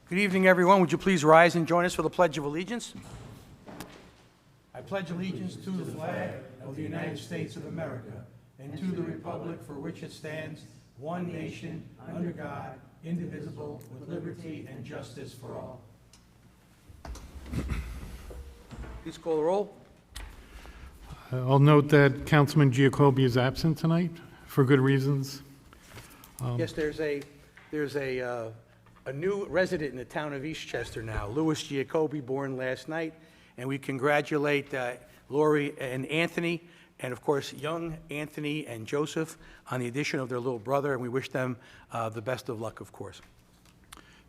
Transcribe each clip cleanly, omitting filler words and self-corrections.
Good evening, everyone. Would you please rise and join us for the Pledge of Allegiance? I pledge allegiance to the flag of the United States of America and to the republic for which it stands, one nation, under God, indivisible, with liberty and justice for all. Please call the roll. I'll note that Councilman Giacobbe is absent tonight for good reasons. Yes, there's a new resident in the town of Eastchester now, Louis Giacobbe, born last night, and we congratulate Lori and Anthony, and of course, young Anthony and Joseph on the addition of their little brother, and we wish them the best of luck, of course.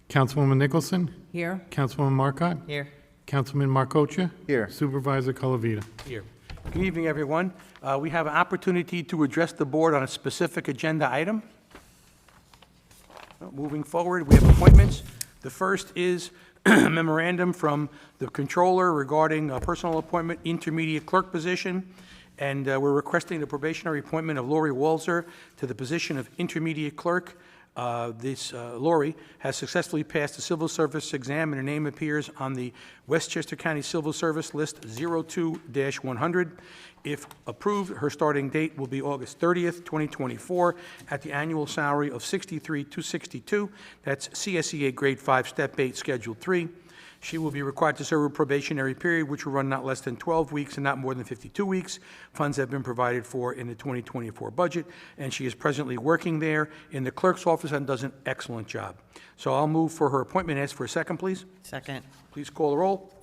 Councilwoman Nicholson? Here. Councilwoman Marcotte? Here. Councilman Marcocha? Here. Supervisor Colavita? Here. Good evening, everyone. We have an opportunity to address the board on a specific agenda item. Moving forward, we have appointments. The first is a memorandum from the controller regarding a personal appointment intermediate clerk position, and we're requesting the probationary appointment of Lori Walzer to the position of intermediate clerk. Lori has successfully passed the civil service exam, and her name appears on the Westchester County Civil Service List 02-100. If approved, her starting date will be August 30th, 2024, at the annual salary of $63,262. That's CSEA Grade 5, Step 8, Schedule 3. She will be required to serve a probationary period, which will run not less than 12 weeks and not more than 52 weeks. Funds have been provided for in the 2024 budget, and she is presently working there in the clerk's office and does an excellent job. So I'll move for her appointment. Ask for a second, please. Second. Please call the roll.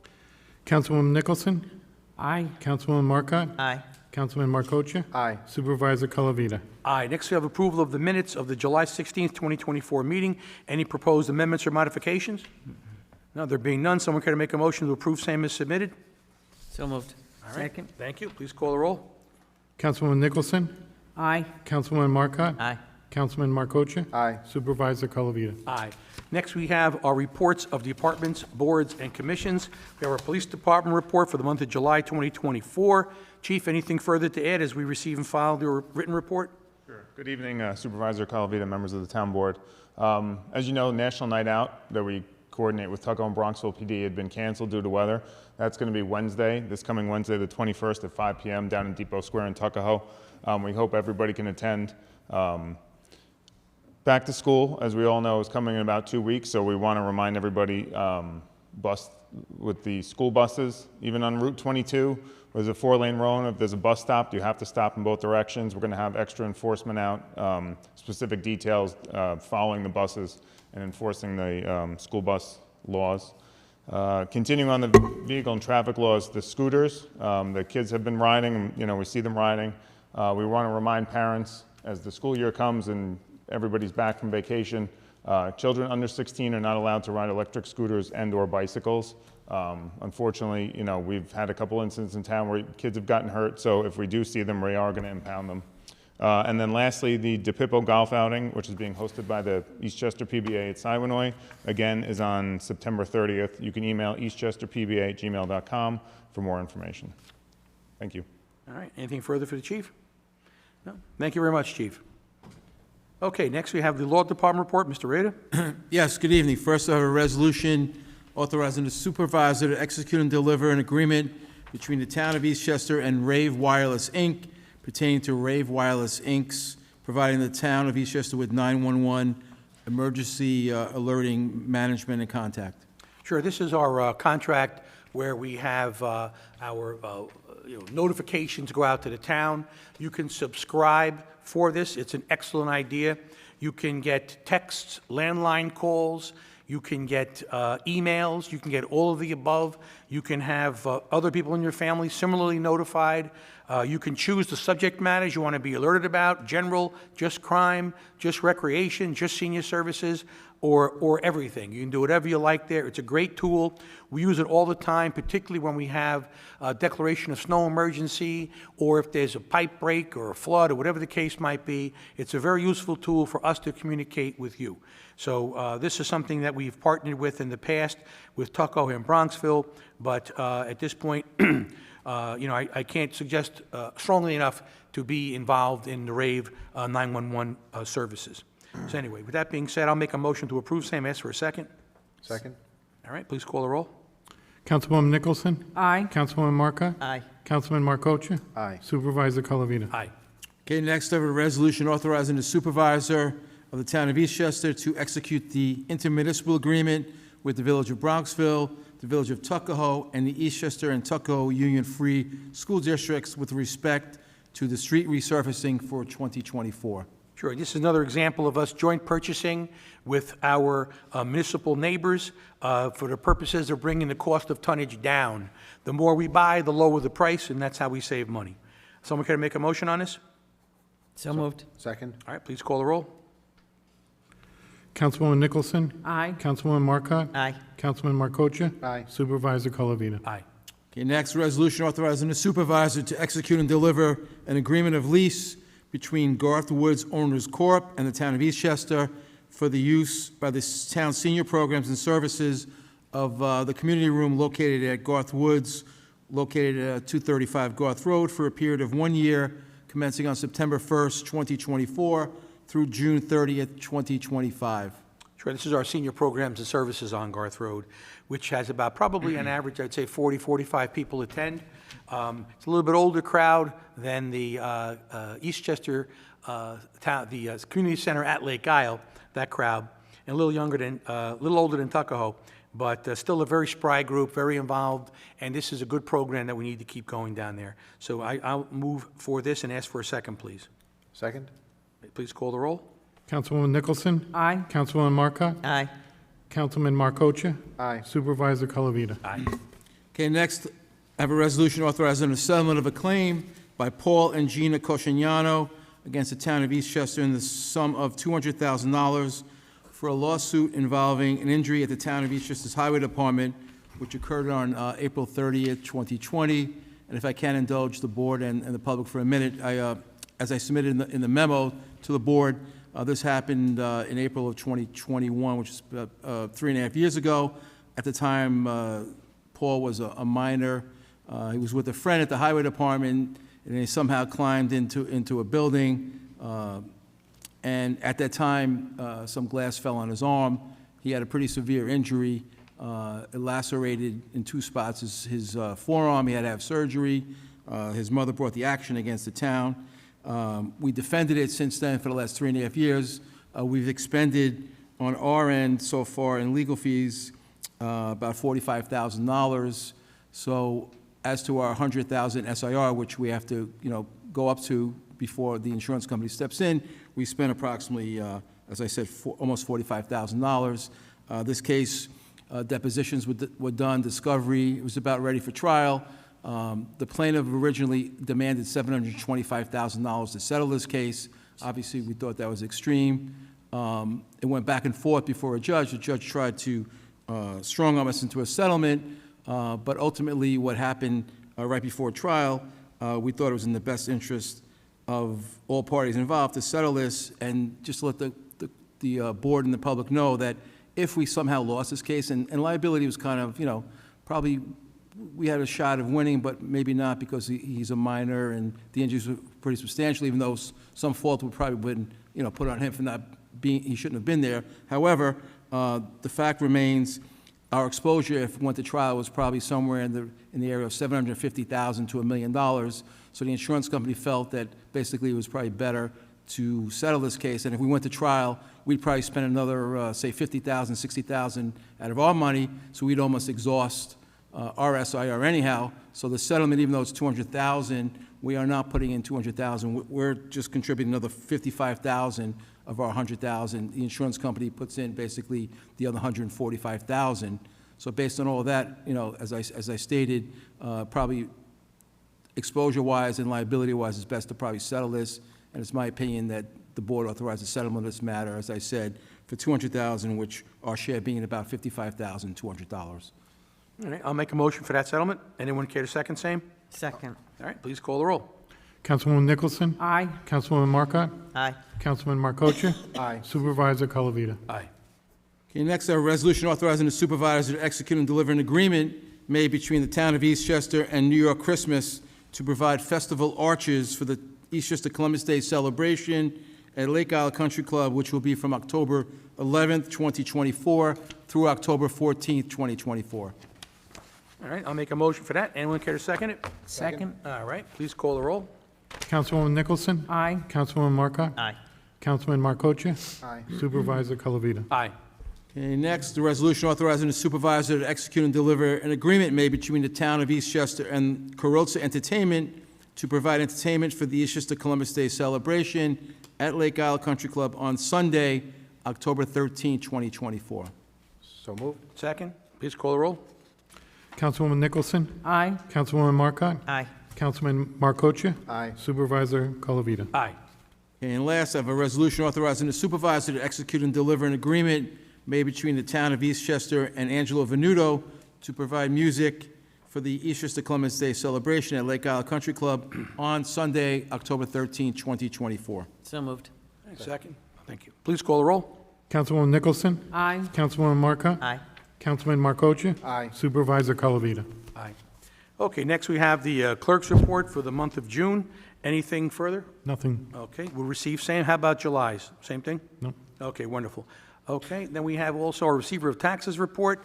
Councilwoman Nicholson? Aye. Councilwoman Marcotte? Aye. Councilman Marcocha? Aye. Supervisor Colavita? Aye. Next, we have approval of the minutes of the July 16th, 2024 meeting. Any proposed amendments or modifications? No, there being none, someone care to make a motion to approve same as submitted? So moved. All right. Second. Thank you. Please call the roll. Councilwoman Nicholson? Aye. Councilwoman Marcotte? Aye. Councilman Marcocha? Aye. Supervisor Colavita? Aye. Next, we have our reports of departments, boards, and commissions. We have our Police Department report for the month of July 2024. Chief, anything further to add as we receive and file your written report? Sure. Good evening, Supervisor Colavita, members of the town board. As you know, National Night Out that we coordinate with Tuckahoe and Bronxville PD had been canceled due to weather. That's going to be Wednesday, this coming Wednesday, the 21st at 5 p.m. down in Depot Square in Tuckahoe. We hope everybody can attend. Back to school, as we all know, is coming in about 2 weeks, so we want to remind everybody, with the school buses, even on Route 22, there's a 4-lane road. If there's a bus stop, you have to stop in both directions. We're going to have extra enforcement out, specific details following the buses and enforcing the school bus laws. Continuing on the vehicle and traffic laws, the scooters, the kids have been riding, we see them riding. We want to remind parents as the school year comes and everybody's back from vacation, children under 16 are not allowed to ride electric scooters and or bicycles. Unfortunately, we've had a couple incidents in town where kids have gotten hurt, so if we do see them, we are going to impound them. And then lastly, the DePippo Golf Outing, which is being hosted by the Eastchester PBA at Siwanoy, again, is on September 30th. You can email eastchesterpba@gmail.com for more information. Thank you. All right. Anything further for the chief? No? Thank you very much, Chief. Okay, next we have the Law Department report. Mr. Rader? Yes, good evening. First, I have a resolution authorizing the supervisor to execute and deliver an agreement between the town of Eastchester and Rave Wireless, Inc., pertaining to Rave Wireless, Inc.'s providing the town of Eastchester with 911 emergency alerting management and contact. Sure. This is our contract where we have our notifications go out to the town. You can subscribe for this. It's an excellent idea. You can get texts, landline calls, you can get emails, you can get all of the above. You can have other people in your family similarly notified. You can choose the subject matters you want to be alerted about: general, just crime, just recreation, just senior services, or everything. You can do whatever you like there. It's a great tool. We use it all the time, particularly when we have a declaration of snow emergency, or if there's a pipe break or a flood or whatever the case might be. It's a very useful tool for us to communicate with you. So this is something that we've partnered with in the past with Tuckahoe and Bronxville, but at this point, I can't suggest strongly enough to be involved in the Rave 911 services. So anyway, with that being said, I'll make a motion to approve same. Ask for a second. Second? All right, please call the roll. Councilwoman Nicholson? Aye. Councilwoman Marcotte? Aye. Councilman Markocha? Aye. Supervisor Colavita? Aye. Okay, next, I have a resolution authorizing the supervisor of the town of Eastchester to execute the intermunicipal agreement with the Village of Bronxville, the Village of Tuckahoe, and the Eastchester and Tuckahoe Union-Free School Districts with respect to the street resurfacing for 2024. Sure, this is another example of us joint purchasing with our municipal neighbors for the purposes of bringing the cost of tonnage down. The more we buy, the lower the price, and that's how we save money. Someone care to make a motion on this? So moved. Second? All right, please call the roll. Councilwoman Nicholson? Aye. Councilwoman Marcotte? Aye. Councilman Markocha? Aye. Supervisor Colavita? Aye. Okay, next, resolution authorizing the supervisor to execute and deliver an agreement of lease between Garth Woods Owners Corp. and the town of Eastchester for the use by the town's senior programs and services of the community room located at Garth Woods, located at 235 Garth Road, for a period of 1 year, commencing on September 1st, 2024, through June 30th, 2025. Sure, this is our senior programs and services on Garth Road, which has about probably on average, I'd say 40, 45 people attend. It's a little bit older crowd than the Eastchester town, the community center at Lake Isle, that crowd, and a little younger than, a little older than Tuckahoe, but still a very spry group, very involved, and this is a good program that we need to keep going down there. So I'll move for this and ask for a second, please. Second? Please call the roll. Councilwoman Nicholson? Aye. Councilwoman Marcotte? Aye. Councilman Markocha? Aye. Supervisor Colavita? Aye. Okay, next, I have a resolution authorizing the settlement of a claim by Paul and Gina Coscignano against the town of Eastchester in the sum of $200,000 for a lawsuit involving an injury at the town of Eastchester's Highway Department, which occurred on April 30th, 2020. And if I can indulge the board and the public for a minute, as I submitted in the memo to the board, this happened in April of 2021, which is about 3.5 years ago. At the time, Paul was a minor. He was with a friend at the Highway Department, and they somehow climbed into a building. And at that time, some glass fell on his arm. He had a pretty severe injury. It lacerated in 2 spots his forearm. He had to have surgery. His mother brought the action against the town. We defended it since then for the last 3.5 years. We've expended on our end so far in legal fees about $45,000. So as to our $100,000 SIR, which we have to, go up to before the insurance company steps in, we spent approximately, as I said, almost $45,000. This case, depositions were done, discovery, it was about ready for trial. The plaintiff originally demanded $725,000 to settle this case. Obviously, we thought that was extreme. It went back and forth before a judge. The judge tried to strong-arm us into a settlement, but ultimately what happened right before trial, we thought it was in the best interest of all parties involved to settle this and just let the board and the public know that if we somehow lost this case, and liability was kind of, probably we had a shot of winning, but maybe not because he's a minor and the injuries were pretty substantial, even though some fault would probably been, put on him for not being, he shouldn't have been there. However, the fact remains, our exposure, if we went to trial, was probably somewhere in the area of $750,000 to $1 million. So the insurance company felt that basically it was probably better to settle this case. And if we went to trial, we'd probably spend another, say, $50,000, $60,000 out of our money. So we'd almost exhaust our SIR anyhow. So the settlement, even though it's $200,000, we are not putting in $200,000. We're just contributing another $55,000 of our $100,000. The insurance company puts in basically the other $145,000. So based on all of that, as I stated, probably exposure-wise and liability-wise, it's best to probably settle this. And it's my opinion that the board authorized a settlement of this matter, as I said, for $200,000, which our share being about $55,200. All right, I'll make a motion for that settlement. Anyone care to second same? Second. All right, please call the roll. Councilwoman Nicholson? Aye. Councilwoman Marcotte? Aye. Councilman Markocha? Aye. Supervisor Colavita? Aye. Okay, next, a resolution authorizing the supervisor to execute and deliver an agreement made between the town of Eastchester and New York Christmas to provide festival arches for the Eastchester Columbus Day celebration at Lake Isle Country Club, which will be from October 11th, 2024 through October 14th, 2024. All right, I'll make a motion for that. Anyone care to second it? Second. All right, please call the roll. Councilwoman Nicholson? Aye. Councilwoman Marcotte? Aye. Councilman Marcocha? Aye. Supervisor Colavita? Aye. Okay, next, the resolution authorizing the supervisor to execute and deliver an agreement made between the town of Eastchester and Carrozza Entertainment to provide entertainment for the Eastchester Columbus Day celebration at Lake Isle Country Club on Sunday, October 13, 2024. So moved. Second, please call the roll. Councilwoman Nicholson? Aye. Councilwoman Marcotte? Aye. Councilman Marcocha? Aye. Supervisor Colavita? Aye. Okay, and last, I have a resolution authorizing the supervisor to execute and deliver an agreement made between the town of Eastchester and Angelo Venuto to provide music for the Eastchester Columbus Day celebration at Lake Isle Country Club on Sunday, October 13, 2024. So moved. Second, thank you. Please call the roll. Councilwoman Nicholson? Aye. Councilwoman Marcotte? Aye. Councilman Marcocha? Aye. Supervisor Colavita? Aye. Okay, next we have the clerk's report for the month of June. Anything further? Nothing. Okay, we'll receive same. How about July's? Same thing? No. Okay, wonderful. Okay, then we have also our receiver of taxes report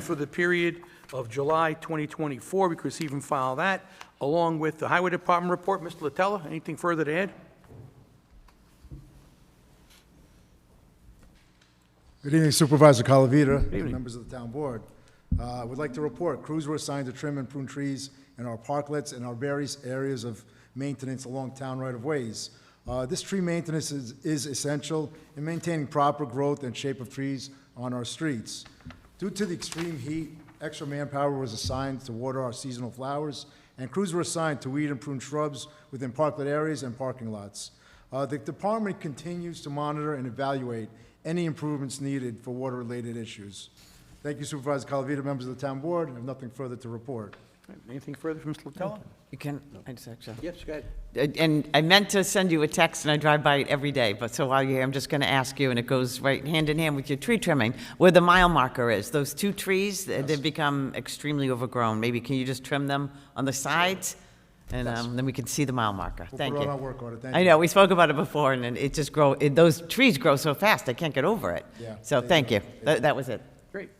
for the period of July 2024. We could receive and file that, along with the Highway Department report. Mr. Latella, anything further to add? Good evening, Supervisor Calavita, evening. members of the town board. I would like to report, crews were assigned to trim and prune trees in our parklets and our various areas of maintenance along town right-of-ways. This tree maintenance is essential in maintaining proper growth and shape of trees on our streets. Due to the extreme heat, extra manpower was assigned to water our seasonal flowers, and crews were assigned to weed and prune shrubs within parklet areas and parking lots. The department continues to monitor and evaluate any improvements needed for water-related issues. Thank you, Supervisor Calavita, members of the town board. I have nothing further to report. Anything further from Mr. Latella? You can, I just actually. Yes, go ahead. And I meant to send you a text, and I drive by it every day, but so while you're here, I'm just going to ask you, and it goes right hand in hand with your tree trimming, where the mile marker is. Those two trees, they've become extremely overgrown. Maybe can you just trim them on the sides? And then we can see the mile marker. Thank We'll put it you. on our work order. Thank I you. know, we spoke about it before, and it just those trees grow so fast, I can't get over it. Yeah, So they thank do. you. That was it. Great.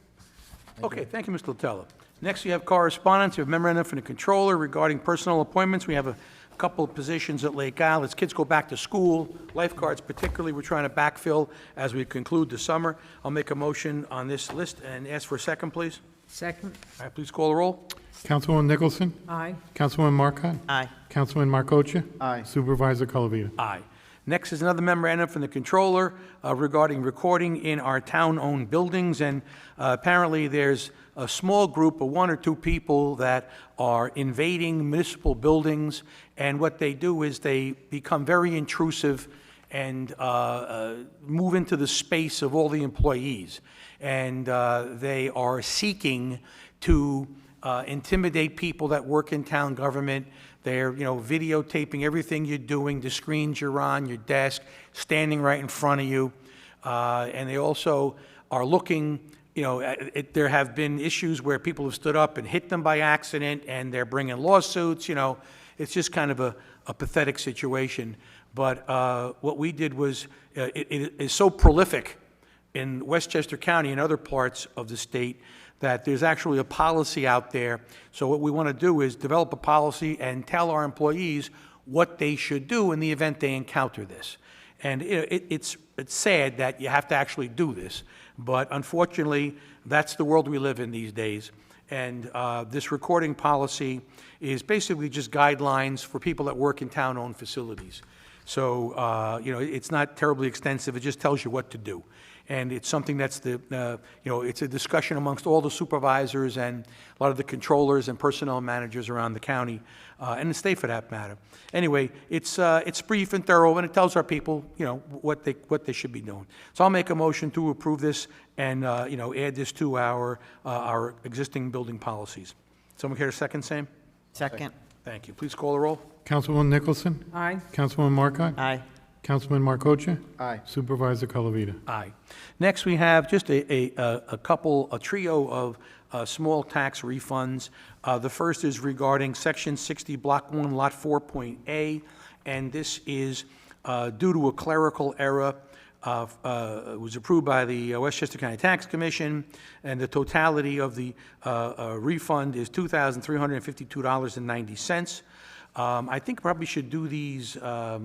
Okay, thank you, Mr. Latella. Next, we have correspondence. We have memorandum from the controller regarding personal appointments. We have a couple of positions at Lake Isle. As kids go back to school, lifeguards particularly, we're trying to backfill as we conclude the summer. I'll make a motion on this list and ask for a second, please. Second. All right, please call the roll. Councilwoman Nicholson? Aye. Councilwoman Marcotte? Aye. Councilman Marcocha? Aye. Supervisor Colavita? Aye. Next is another memorandum from the controller regarding recording in our town-owned buildings, and apparently there's a small group of one or two people that are invading municipal buildings, and what they do is they become very intrusive and move into the space of all the employees, and they are seeking to intimidate people that work in town government. They're, videotaping everything you're doing, the screens you're on, your desk, standing right in front of you. And they also are looking, there have been issues where people have stood up and hit them by accident, and they're bringing lawsuits. It's just kind of a pathetic situation. But what we did was, it is so prolific in Westchester County and other parts of the state that there's actually a policy out there. So what we want to do is develop a policy and tell our employees what they should do in the event they encounter this. And it's sad that you have to actually do this, but unfortunately, that's the world we live in these days. And this recording policy is basically just guidelines for people that work in town-owned facilities. So, it's not terribly extensive. It just tells you what to do. And it's something that's it's a discussion amongst all the supervisors and a lot of the controllers and personnel managers around the county, and the state for that matter. Anyway, it's brief and thorough, and it tells our people, what they should be doing. So I'll make a motion to approve this and, add this to our existing building policies. Someone care to second, Sam? Second. Thank you. Please call the roll. Councilwoman Nicholson? Aye. Councilwoman Marcotte? Aye. Councilman Marcocha? Aye. Supervisor Colavita? Aye. Next, we have just a trio of small tax refunds. The first is regarding Section 60, Block 1, Lot 4.A, and this is due to a clerical error. It was approved by the Westchester County Tax Commission, and the totality of the refund is $2,352.90. I think probably should do these, I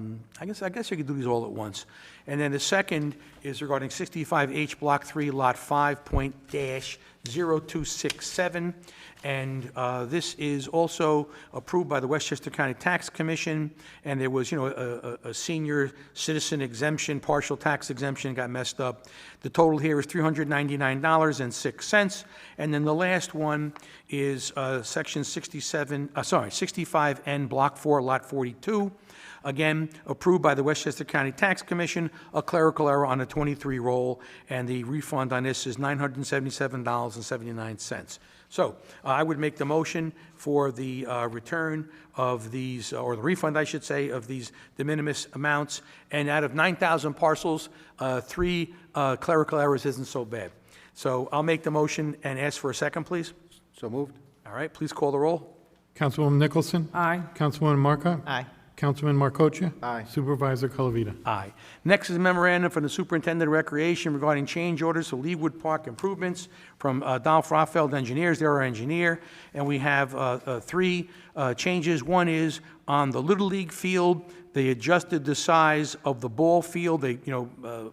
guess you could do these all at once. And then the second is regarding 65H Block 3, Lot 5.-0267. And this is also approved by the Westchester County Tax Commission, and there was, a senior citizen exemption, partial tax exemption got messed up. The total here is $399.06. And then the last one is Section 65N Block 4, Lot 42. Again, approved by the Westchester County Tax Commission, a clerical error on a 23 roll, and the refund on this is $977.79. So I would make the motion for the return of these, or the refund, I should say, of these de minimis amounts. And out of 9,000 parcels, 3 clerical errors isn't so bad. So I'll make the motion and ask for a second, please. So moved. All right, please call the roll. Councilwoman Nicholson? Aye. Councilwoman Marka? Aye. Councilman Markocha? Aye. Supervisor Colavita? Aye. Next is a memorandum from the Superintendent of Recreation regarding change orders for Leawood Park improvements from Dolph Rothfeld Engineers. They're our engineer. And we have 3 changes. One is on the Little League field. They adjusted the size of the ball field. They,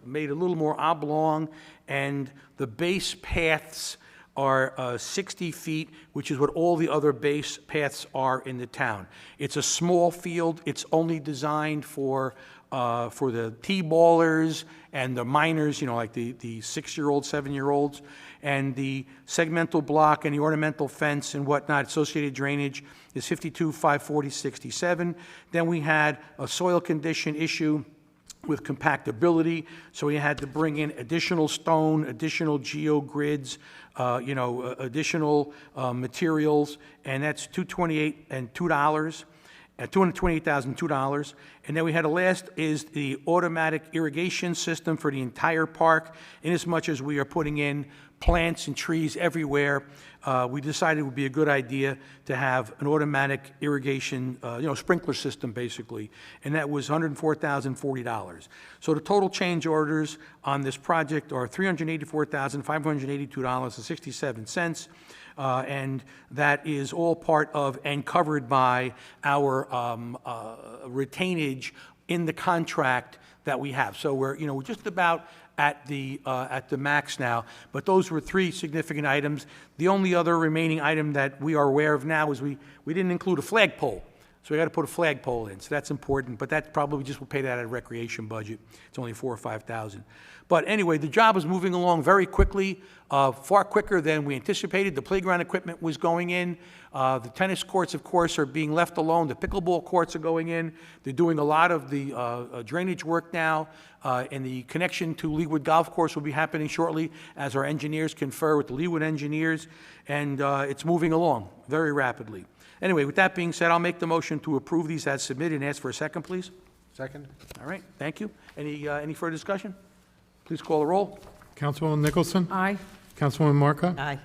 made it a little more oblong. And the base paths are 60 feet, which is what all the other base paths are in the town. It's a small field. It's only designed for the T-ballers and the minors, like the 6-year-olds, 7-year-olds, and the segmental block and the ornamental fence and whatnot, associated drainage is 52,540.67. Then we had a soil condition issue with compactability, so we had to bring in additional stone, additional geogrids, additional materials, and that's $228,002. And then we had the last is the automatic irrigation system for the entire park. Inasmuch as we are putting in plants and trees everywhere, we decided it would be a good idea to have an automatic irrigation, sprinkler system basically, and that was $104,040. So the total change orders on this project are $384,582.67. And that is all part of and covered by our retainage in the contract that we have. So we're just about at the max now. But those were 3 significant items. The only other remaining item that we are aware of now is we didn't include a flagpole. So we got to put a flagpole in. So that's important. But that probably just will pay that out of recreation budget. It's only $4,000 or $5,000. But anyway, the job is moving along very quickly, far quicker than we anticipated. The playground equipment was going in. The tennis courts, of course, are being left alone. The pickleball courts are going in. They're doing a lot of the drainage work now. And the connection to Leawood Golf Course will be happening shortly as our engineers confer with the Leawood engineers. And it's moving along very rapidly. Anyway, with that being said, I'll make the motion to approve these as submitted and ask for a second, please. Second. All right, thank you. Any further discussion? Please call the roll. Councilwoman Nicholson? Aye. Councilwoman Marka? Aye.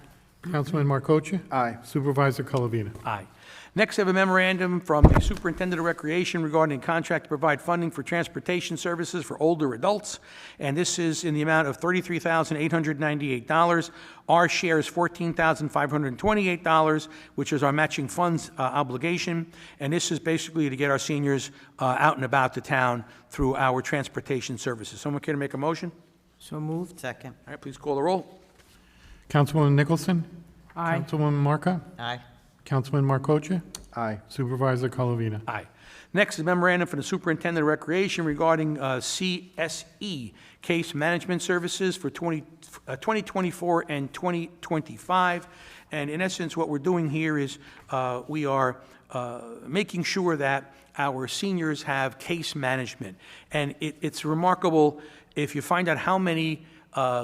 Councilman Markocha? Aye. Supervisor Colavita? Aye. Next, I have a memorandum from the Superintendent of Recreation regarding contract to provide funding for transportation services for older adults, and this is in the amount of $33,898. Our share is $14,528, which is our matching funds obligation, and this is basically to get our seniors out and about the town through our transportation services. Someone care to make a motion? So moved. Second. All right, please call the roll. Councilwoman Nicholson? Aye. Councilwoman Marka? Aye. Councilman Markocha? Aye. Supervisor Colavita? Aye. Next is memorandum from the Superintendent of Recreation regarding CSE, Case Management Services for 2024 and 2025. And in essence, what we're doing here is we are making sure that our seniors have case management. And it's remarkable if you find out how many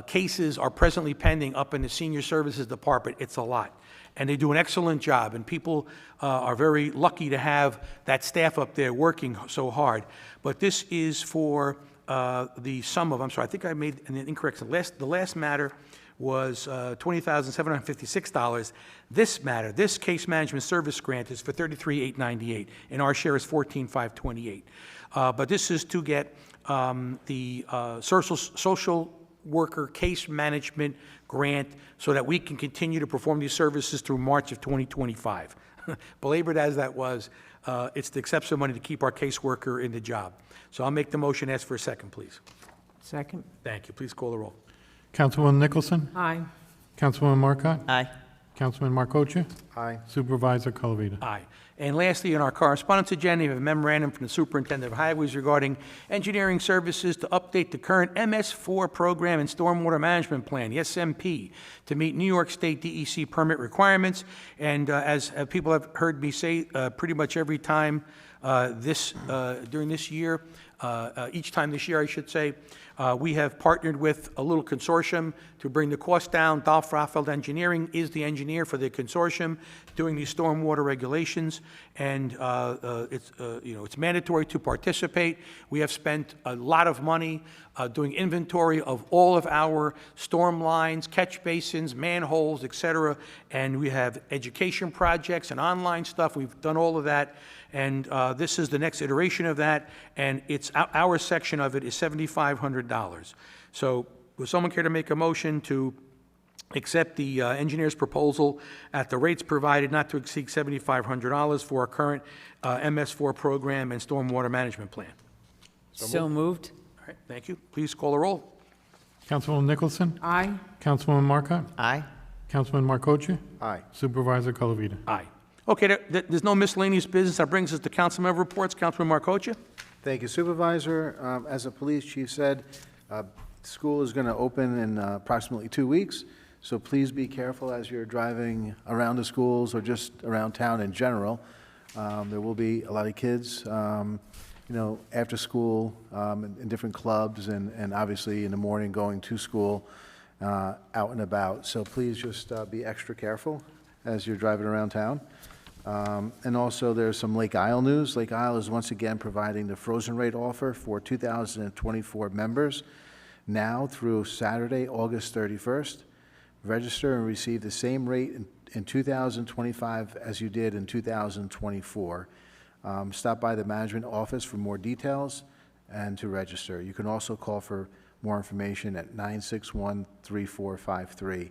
cases are presently pending up in the Senior Services Department. It's a lot. And they do an excellent job, and people are very lucky to have that staff up there working so hard. But this is for the sum of, I'm sorry, I think I made an incorrect, the last matter was $20,756. This case management service grant is for $33,898, and our share is $14,528. But this is to get the social worker case management grant so that we can continue to perform these services through March of 2025. Belabored as that was, it's to accept some money to keep our caseworker in the job. So I'll make the motion, ask for a second, please. Second. Thank you. Please call the roll. Councilwoman Nicholson? Aye. Councilwoman Marcotte? Aye. Councilman Markocha? Aye. Supervisor Colavita? Aye. And lastly, in our correspondence agenda, we have a memorandum from the Superintendent of Highways regarding engineering services to update the current MS4 program and stormwater management plan, the SMP, to meet New York State DEC permit requirements. And as people have heard me say pretty much every time during this year, each time this year, I should say, we have partnered with a little consortium to bring the cost down. Dolph Raffeld Engineering is the engineer for the consortium doing these stormwater regulations, and it's mandatory to participate. We have spent a lot of money doing inventory of all of our storm lines, catch basins, manholes, et cetera, and we have education projects and online stuff. We've done all of that. And this is the next iteration of that, and it's our section of it is $7,500. So would someone care to make a motion to accept the engineer's proposal at the rates provided not to exceed $7,500 for our current MS4 program and stormwater management plan? So moved. All right, thank you. Please call the roll. Councilwoman Nicholson? Aye. Councilwoman Marcotte? Aye. Councilman Markocha? Aye. Supervisor Colavita? Aye. Okay, there's no miscellaneous business. That brings us to council member reports. Councilman Markocha? Thank you, Supervisor. As the police chief said, school is going to open in approximately 2 weeks, so please be careful as you're driving around the schools or just around town in general. There will be a lot of kids, after school in different clubs and obviously in the morning going to school out and about. So please just be extra careful as you're driving around town. And also, there's some Lake Isle news. Lake Isle is once again providing the frozen rate offer for 2024 members now through Saturday, August 31st. Register and receive the same rate in 2025 as you did in 2024. Stop by the management office for more details and to register. You can also call for more information at 961-3453.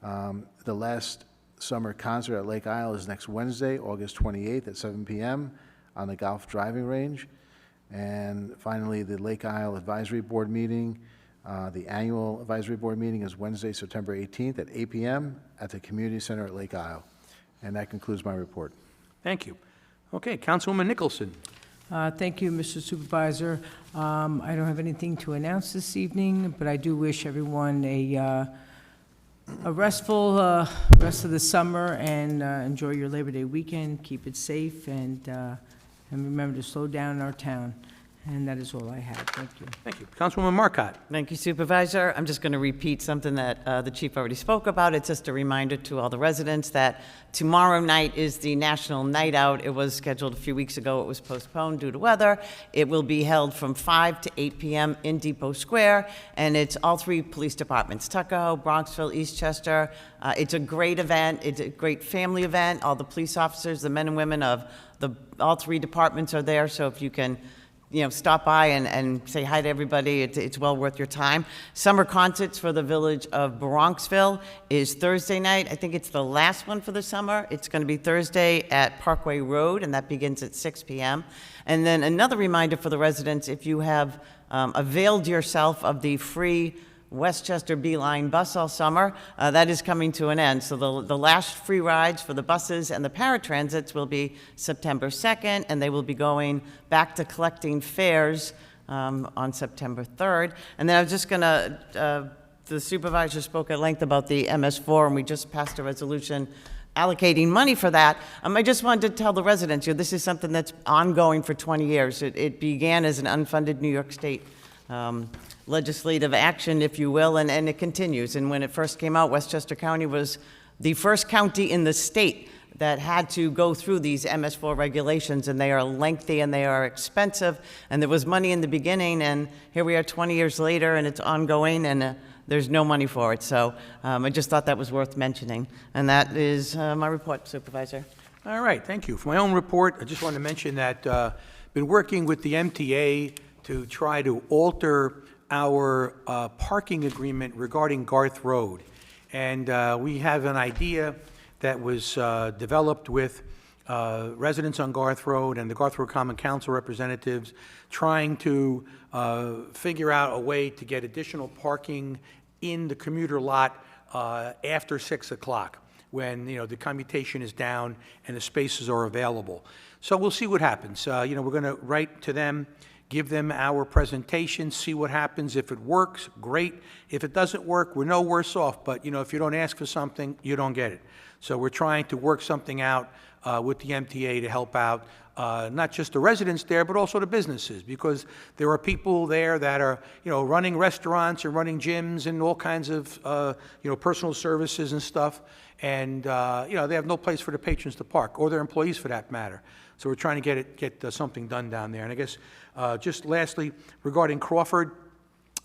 The last summer concert at Lake Isle is next Wednesday, August 28th at 7 p.m. on the golf driving range. And finally, the Lake Isle Advisory Board meeting, the annual Advisory Board meeting is Wednesday, September 18th at 8 p.m. at the Community Center at Lake Isle. And that concludes my report. Thank you. Okay, Councilwoman Nicholson. Thank you, Mr. Supervisor. I don't have anything to announce this evening, but I do wish everyone a restful rest of the summer and enjoy your Labor Day weekend. Keep it safe and remember to slow down in our town. And that is all I have. Thank you. Thank you. Councilwoman Marcotte. Thank you, Supervisor. I'm just going to repeat something that the chief already spoke about. It's just a reminder to all the residents that tomorrow night is the National Night Out. It was scheduled a few weeks ago. It was postponed due to weather. It will be held from 5 to 8 p.m. in Depot Square, and it's all three police departments, Tuckahoe, Bronxville, Eastchester. It's a great event. It's a great family event. All the police officers, the men and women of all three departments are there, so if you can stop by and say hi to everybody. It's well worth your time. Summer concerts for the village of Bronxville is Thursday night. I think it's the last one for the summer. It's going to be Thursday at Parkway Road, and that begins at 6 p.m. And then another reminder for the residents, if you have availed yourself of the free Westchester Beeline bus all summer, that is coming to an end. So the last free rides for the buses and the paratransits will be September 2nd, and they will be going back to collecting fares on September 3rd. And then I was just going to, the supervisor spoke at length about the MS4, and we just passed a resolution allocating money for that. I just wanted to tell the residents, this is something that's ongoing for 20 years. It began as an unfunded New York State legislative action, if you will, and it continues. And when it first came out, Westchester County was the first county in the state that had to go through these MS4 regulations, and they are lengthy and they are expensive, and there was money in the beginning, and here we are 20 years later, and it's ongoing, and there's no money for it. So I just thought that was worth mentioning. And that is my report, Supervisor. All right, thank you. For my own report, I just wanted to mention that been working with the MTA to try to alter our parking agreement regarding Garth Road. And we have an idea that was developed with residents on Garth Road and the Garth Road Common Council representatives trying to figure out a way to get additional parking in the commuter lot after 6 o'clock, when, the commutation is down and the spaces are available. So we'll see what happens. We're going to write to them, give them our presentation, see what happens. If it works, great. If it doesn't work, we're no worse off. But, if you don't ask for something, you don't get it. So we're trying to work something out with the MTA to help out not just the residents there, but also the businesses, because there are people there that are, running restaurants and running gyms and all kinds of, personal services and stuff. And, they have no place for the patrons to park, or their employees for that matter. So we're trying to get something done down there. And I guess just lastly, regarding Crawford,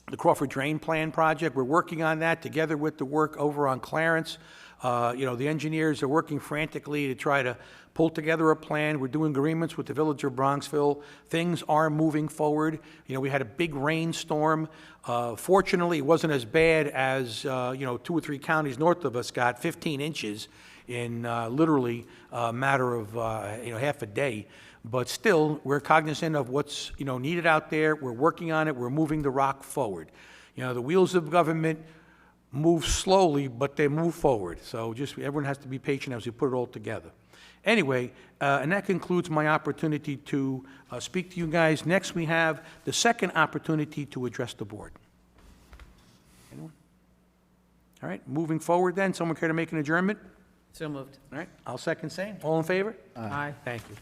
the Crawford Drain Plan project, we're working on that together with the work over on Clarence. The engineers are working frantically to try to pull together a plan. We're doing agreements with the village of Bronxville. Things are moving forward. We had a big rainstorm. Fortunately, it wasn't as bad as, 2 or 3 counties north of us got 15 inches in literally a matter of, half a day. But still, we're cognizant of what's, needed out there. We're working on it. We're moving the rock forward. The wheels of government move slowly, but they move forward. So just everyone has to be patient as we put it all together. Anyway, and that concludes my opportunity to speak to you guys. Next, we have the second opportunity to address the board. Anyone? All right, moving forward then, someone care to make an adjournment? So moved. All right, I'll second same. All in favor? Aye. Thank you.